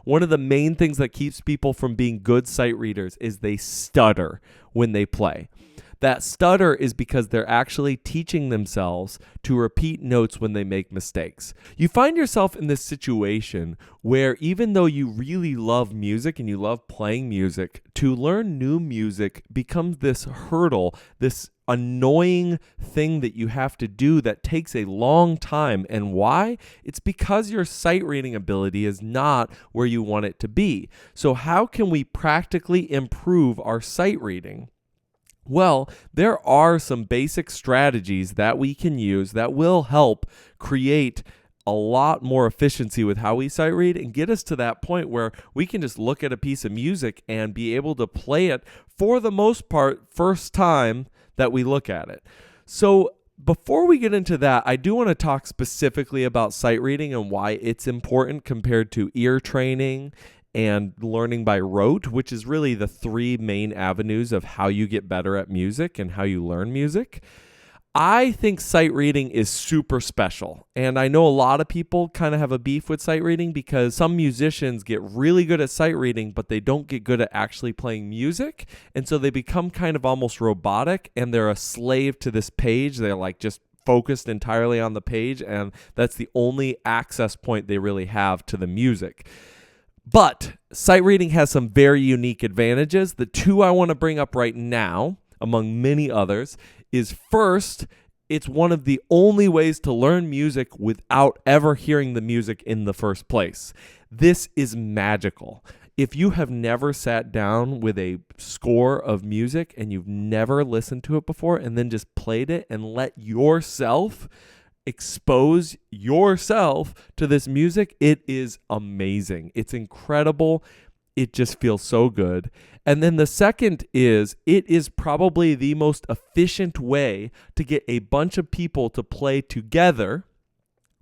One of the main things that keeps people from being good sight readers is they stutter when they play. That stutter is because they're actually teaching themselves to repeat notes when they make mistakes. You find yourself in this situation where even though you really love music and you love playing music, to learn new music becomes this hurdle, this annoying thing that you have to do that takes a long time. And why? It's because your sight reading ability is not where you want it to be. So how can we practically improve our sight reading? Well, there are some basic strategies that we can use that will help create a lot more efficiency with how we sight read and get us to that point where we can just look at a piece of music and be able to play it for the most part first time that we look at it. So before we get into that, I do want to talk specifically about sight reading and why it's important compared to ear training and learning by rote, which is really the three main avenues of how you get better at music and how you learn music. I think sight reading is super special. And I know a lot of people kind of have a beef with sight reading because some musicians get really good at sight reading, but they don't get good at actually playing music. And so they become kind of almost robotic and they're a slave to this page. They're like just focused entirely on the page, and that's the only access point they really have to the music. But sight reading has some very unique advantages. The two I want to bring up right now, among many others, is first, it's one of the only ways to learn music without ever hearing the music in the first place. This is magical. If you have never sat down with a score of music and you've never listened to it before and then just played it and let yourself expose yourself to this music, it is amazing. It's incredible. It just feels so good. And then the second is, it is probably the most efficient way to get a bunch of people to play together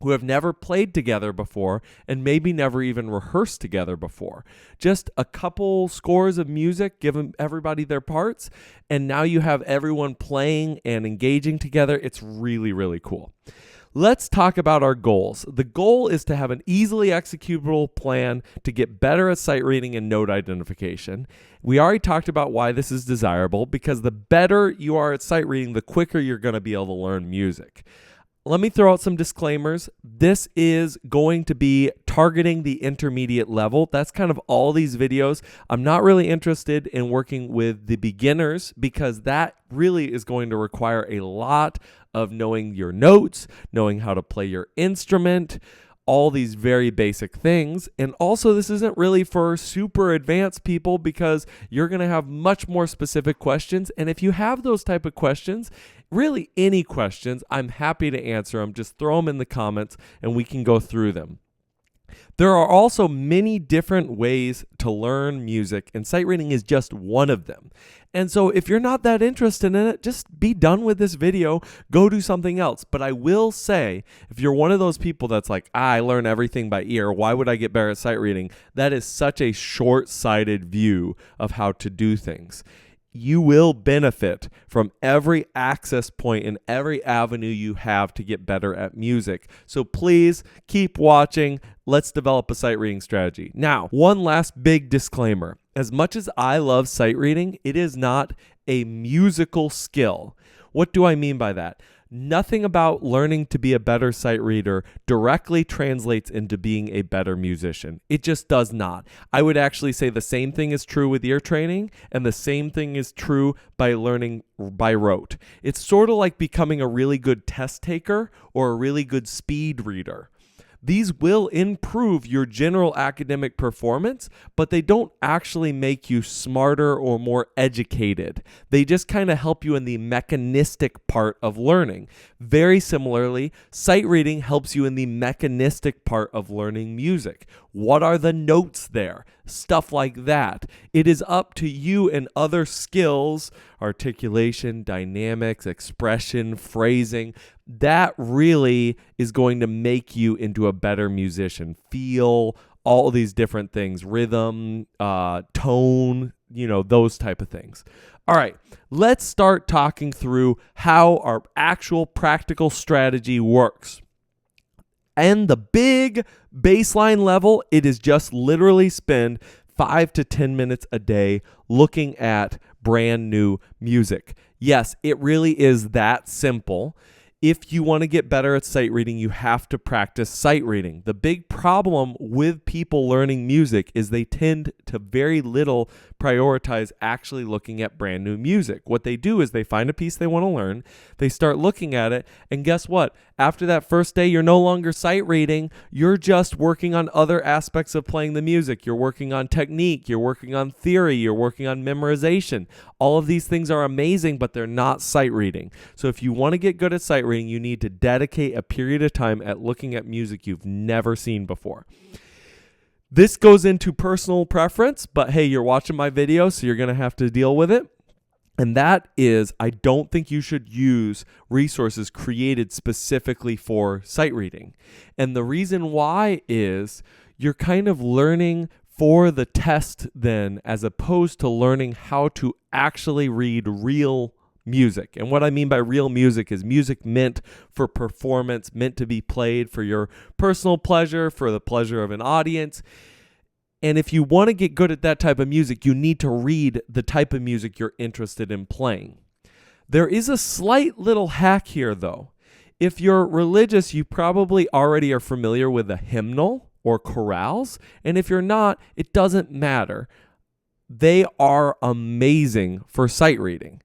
who have never played together before and maybe never even rehearsed together before. Just a couple scores of music, give everybody their parts, and now you have everyone playing and engaging together. It's really, really cool. Let's talk about our goals. The goal is to have an easily executable plan to get better at sight reading and note identification. We already talked about why this is desirable, because the better you are at sight reading, the quicker you're going to be able to learn music. Let me throw out some disclaimers. This is going to be targeting the intermediate level. That's kind of all these videos. I'm not really interested in working with the beginners because that really is going to require a lot of knowing your notes, knowing how to play your instrument, all these very basic things. And also, this isn't really for super advanced people because you're going to have much more specific questions. And if you have those type of questions, really any questions, I'm happy to answer them. Just throw them in the comments and we can go through them. There are also many different ways to learn music, and sight reading is just one of them. And so if you're not that interested in it, just be done with this video, go do something else. But I will say, if you're one of those people that's like, I learn everything by ear, why would I get better at sight reading? That is such a short-sighted view of how to do things. You will benefit from every access point and every avenue you have to get better at music. So please keep watching. Let's develop a sight reading strategy. Now, one last big disclaimer. As much as I love sight reading, it is not a musical skill. What do I mean by that? Nothing about learning to be a better sight reader directly translates into being a better musician. It just does not. I would actually say the same thing is true with ear training, and the same thing is true by learning by rote. It's sort of like becoming a really good test taker or a really good speed reader. These will improve your general academic performance, but they don't actually make you smarter or more educated. They just kind of help you in the mechanistic part of learning. Very similarly, sight reading helps you in the mechanistic part of learning music. What are the notes there? Stuff like that. It is up to you and other skills, articulation, dynamics, expression, phrasing. That really is going to make you into a better musician. Feel, all these different things, rhythm, tone, those type of things. All right, let's start talking through how our actual practical strategy works. And the big baseline level, it is just literally spend 5 to 10 minutes a day looking at brand new music. Yes, it really is that simple. If you want to get better at sight reading, you have to practice sight reading. The big problem with people learning music is they tend to very little prioritize actually looking at brand new music. What they do is they find a piece they want to learn, they start looking at it, and guess what? After that first day, you're no longer sight reading. You're just working on other aspects of playing the music. You're working on technique, you're working on theory, you're working on memorization. All of these things are amazing, but they're not sight reading. So if you want to get good at sight reading, you need to dedicate a period of time at looking at music you've never seen before. This goes into personal preference, but hey, you're watching my video, so you're going to have to deal with it. And that is, I don't think you should use resources created specifically for sight reading. And the reason why is you're kind of learning for the test then, as opposed to learning how to actually read real music. And what I mean by real music is music meant for performance, meant to be played for your personal pleasure, for the pleasure of an audience. And if you want to get good at that type of music, you need to read the type of music you're interested in playing. There is a slight little hack here, though. If you're religious, you probably already are familiar with a hymnal or chorales. And if you're not, it doesn't matter. They are amazing for sight reading.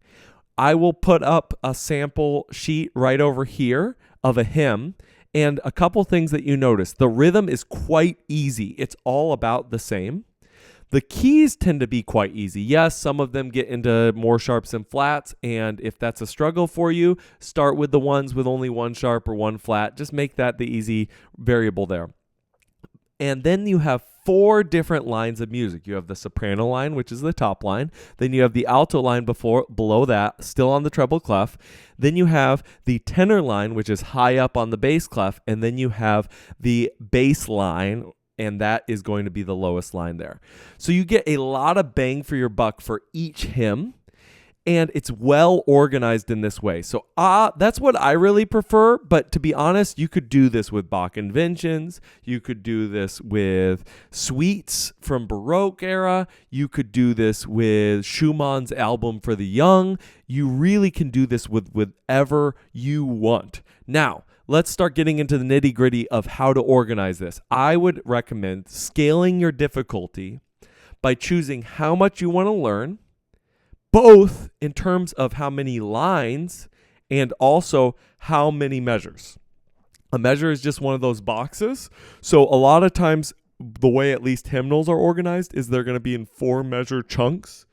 I will put up a sample sheet right over here of a hymn, and a couple things that you notice. The rhythm is quite easy. It's all about the same. The keys tend to be quite easy. Yes, some of them get into more sharps and flats, and if that's a struggle for you, start with the ones with only one sharp or one flat. Just make that the easy variable there. And then you have 4 different lines of music. You have the soprano line, which is the top line. Then you have the alto line below that, still on the treble clef. Then you have the tenor line, which is high up on the bass clef. And then you have the bass line, and that is going to be the lowest line there. So you get a lot of bang for your buck for each hymn. And it's well organized in this way. So that's what I really prefer. But to be honest, you could do this with Bach inventions. You could do this with suites from Baroque era. You could do this with Schumann's Album for the Young. You really can do this with whatever you want. Now, let's start getting into the nitty-gritty of how to organize this. I would recommend scaling your difficulty by choosing how much you want to learn, both in terms of how many lines and also how many measures. A measure is just one of those boxes. So a lot of times, the way at least hymnals are organized is they're going to be in 4 measure chunks.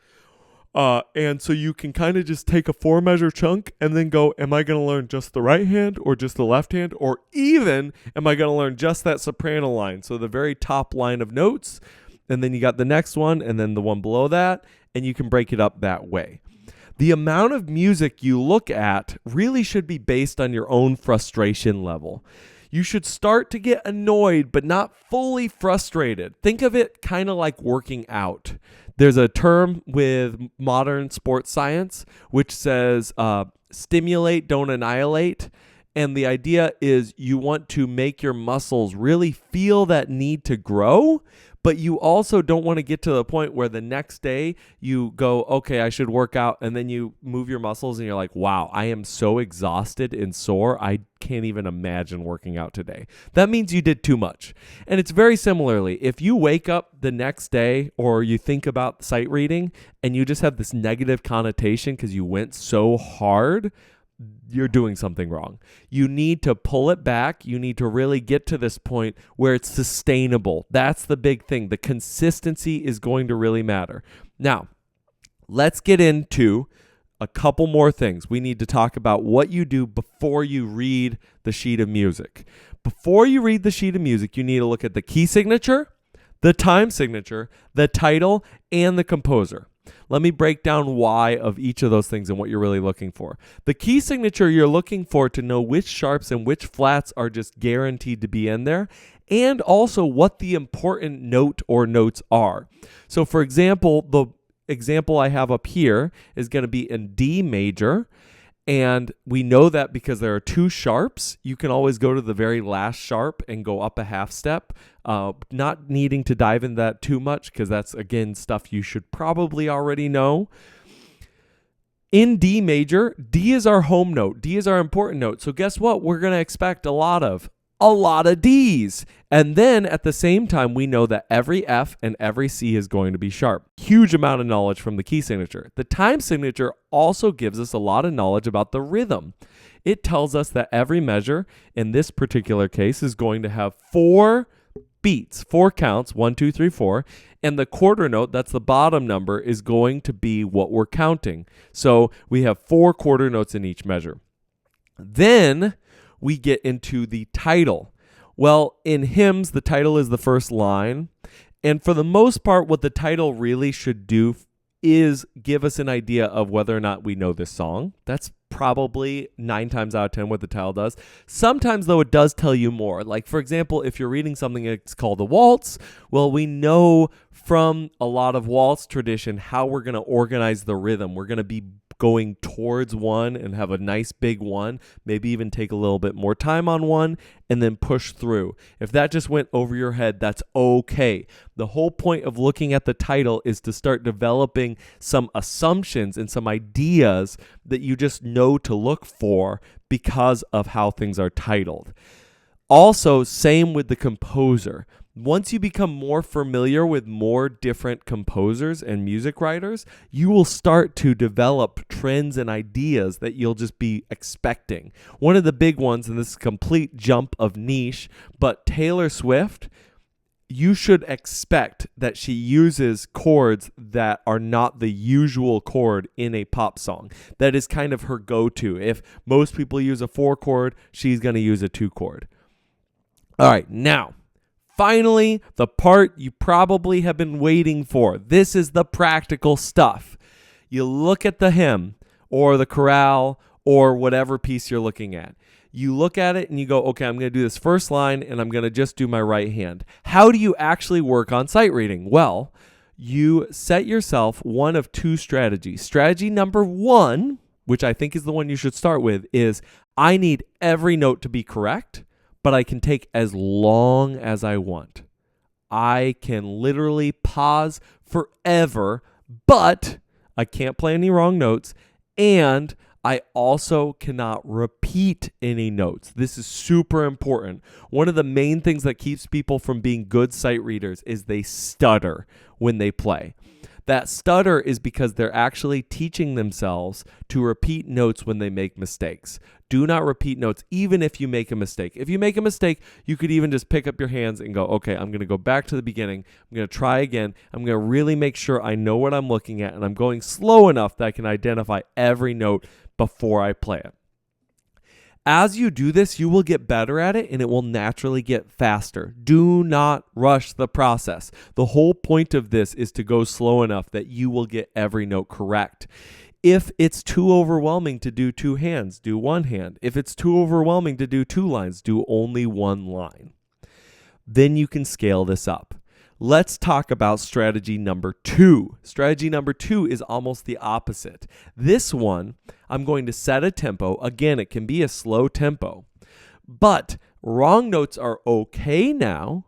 And so you can kind of just take a 4 measure chunk and then go, am I going to learn just the right hand or just the left hand? Or even, am I going to learn just that soprano line? So the very top line of notes, and then you got the next one, and then the one below that, and you can break it up that way. The amount of music you look at really should be based on your own frustration level. You should start to get annoyed, but not fully frustrated. Think of it kind of like working out. There's a term with modern sports science which says stimulate, don't annihilate. And the idea is you want to make your muscles really feel that need to grow, but you also don't want to get to the point where the next day you go, okay, I should work out. And then you move your muscles and you're like, wow, I am so exhausted and sore. I can't even imagine working out today. That means you did too much. And it's very similarly, if you wake up the next day or you think about sight reading and you just have this negative connotation because you went so hard, you're doing something wrong. You need to pull it back. You need to really get to this point where it's sustainable. That's the big thing. The consistency is going to really matter. Now, let's get into a couple more things. We need to talk about what you do before you read the sheet of music. Before you read the sheet of music, you need to look at the key signature, the time signature, the title, and the composer. Let me break down why of each of those things and what you're really looking for. The key signature you're looking for to know which sharps and which flats are just guaranteed to be in there, and also what the important note or notes are. So for example, the example I have up here is going to be in D major, And we know that because there are two sharps, you can always go to the very last sharp and go up a half step. Not needing to dive into that too much because that's, again, stuff you should probably already know. In D major, D is our home note. D is our important note. So guess what? We're going to expect a lot of Ds. And then at the same time, we know that every F and every C is going to be sharp. Huge amount of knowledge from the key signature. The time signature also gives us a lot of knowledge about the rhythm. It tells us that every measure, in this particular case, is going to have 4 beats, 4 counts, 1, 2, 3, 4. And the quarter note, that's the bottom number, is going to be what we're counting. So we have 4 quarter notes in each measure. Then we get into the title. Well, in hymns, the title is the first line. And for the most part, what the title really should do is give us an idea of whether or not we know this song. That's probably 9 times out of 10 what the title does. Sometimes, though, it does tell you more. Like, for example, if you're reading something that's called a waltz, well, we know from a lot of waltz tradition how we're going to organize the rhythm. We're going to be going towards one and have a nice big one, maybe even take a little bit more time on one and then push through. If that just went over your head, that's okay. The whole point of looking at the title is to start developing some assumptions and some ideas that you just know to look for because of how things are titled. Also, same with the composer. Once you become more familiar with more different composers and music writers, you will start to develop trends and ideas that you'll just be expecting. One of the big ones, and this is a complete jump of niche, but Taylor Swift, you should expect that she uses chords that are not the usual chord in a pop song. That is kind of her go-to. If most people use a 4 chord, she's going to use a 2 chord. All right, now, finally, the part you probably have been waiting for. This is the practical stuff. You look at the hymn or the chorale or whatever piece you're looking at. You look at it and you go, okay, I'm going to do this first line and I'm going to just do my right hand. How do you actually work on sight reading? Well, you set yourself one of 2 strategies. Strategy number 1, which I think is the one you should start with, is I need every note to be correct, but I can take as long as I want. I can literally pause forever, but I can't play any wrong notes, and I also cannot repeat any notes. This is super important. One of the main things that keeps people from being good sight readers is they stutter when they play. That stutter is because they're actually teaching themselves to repeat notes when they make mistakes. Do not repeat notes, even if you make a mistake. If you make a mistake, you could even just pick up your hands and go, okay, I'm going to go back to the beginning. I'm going to try again. I'm going to really make sure I know what I'm looking at, and I'm going slow enough that I can identify every note before I play it. As you do this, you will get better at it and it will naturally get faster. Do not rush the process. The whole point of this is to go slow enough that you will get every note correct. If it's too overwhelming to do 2 hands, do 1 hand. If it's too overwhelming to do 2 lines, do only 1 line. Then you can scale this up. Let's talk about strategy number 2. Strategy number 2 is almost the opposite. This one, I'm going to set a tempo. Again, it can be a slow tempo. But wrong notes are okay now,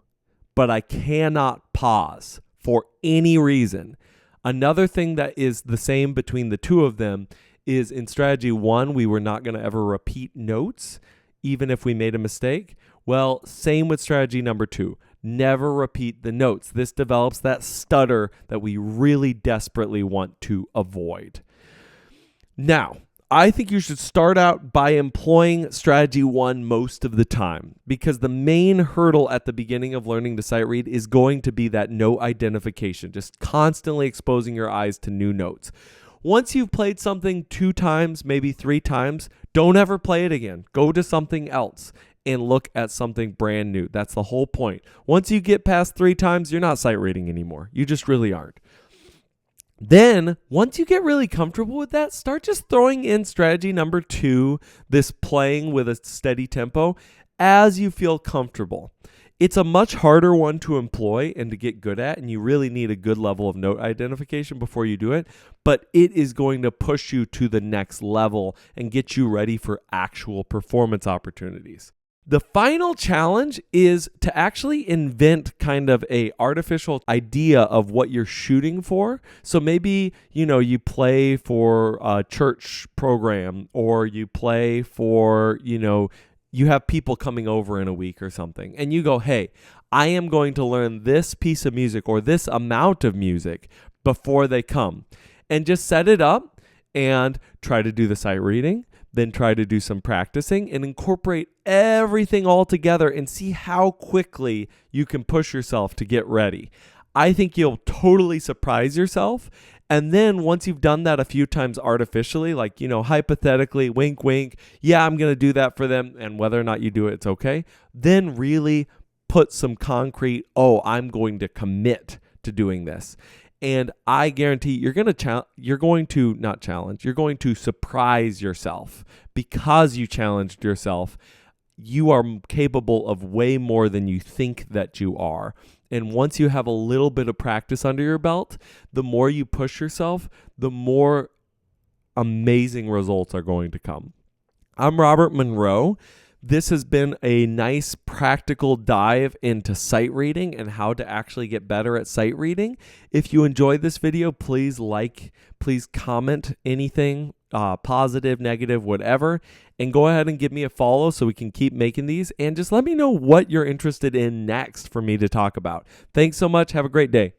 but I cannot pause for any reason. Another thing that is the same between the 2 of them is in strategy 1, we were not going to ever repeat notes, even if we made a mistake. Well, same with strategy number 2. Never repeat the notes. This develops that stutter that we really desperately want to avoid. Now, I think you should start out by employing strategy 1 most of the time, because the main hurdle at the beginning of learning to sight read is going to be that note identification, just constantly exposing your eyes to new notes. Once you've played something 2 times, maybe 3 times, don't ever play it again. Go to something else and look at something brand new. That's the whole point. Once you get past 3 times, you're not sight reading anymore. You just really aren't. Then, once you get really comfortable with that, start just throwing in strategy number 2, this playing with a steady tempo, as you feel comfortable. It's a much harder one to employ and to get good at, and you really need a good level of note identification before you do it, but it is going to push you to the next level and get you ready for actual performance opportunities. The final challenge is to actually invent kind of a artificial idea of what you're shooting for. So maybe, you play for a church program, or you play for, you have people coming over in a week or something, and you go, hey, I am going to learn this piece of music or this amount of music before they come, and just set it up and try to do the sight reading, then try to do some practicing and incorporate everything all together and see how quickly you can push yourself to get ready. I think you'll totally surprise yourself. And then once you've done that a few times artificially, like, hypothetically, wink, wink, yeah, I'm going to do that for them. And whether or not you do it, it's okay. Then really put some concrete, I'm going to commit to doing this. And I guarantee you're going to surprise yourself because you challenged yourself. You are capable of way more than you think that you are. And once you have a little bit of practice under your belt, the more you push yourself, the more amazing results are going to come. I'm Robert Monroe. This has been a nice practical dive into sight reading and how to actually get better at sight reading. If you enjoyed this video, please comment anything, positive, negative, whatever, and go ahead and give me a follow so we can keep making these, and just let me know what you're interested in next for me to talk about. Thanks so much. Have a great day.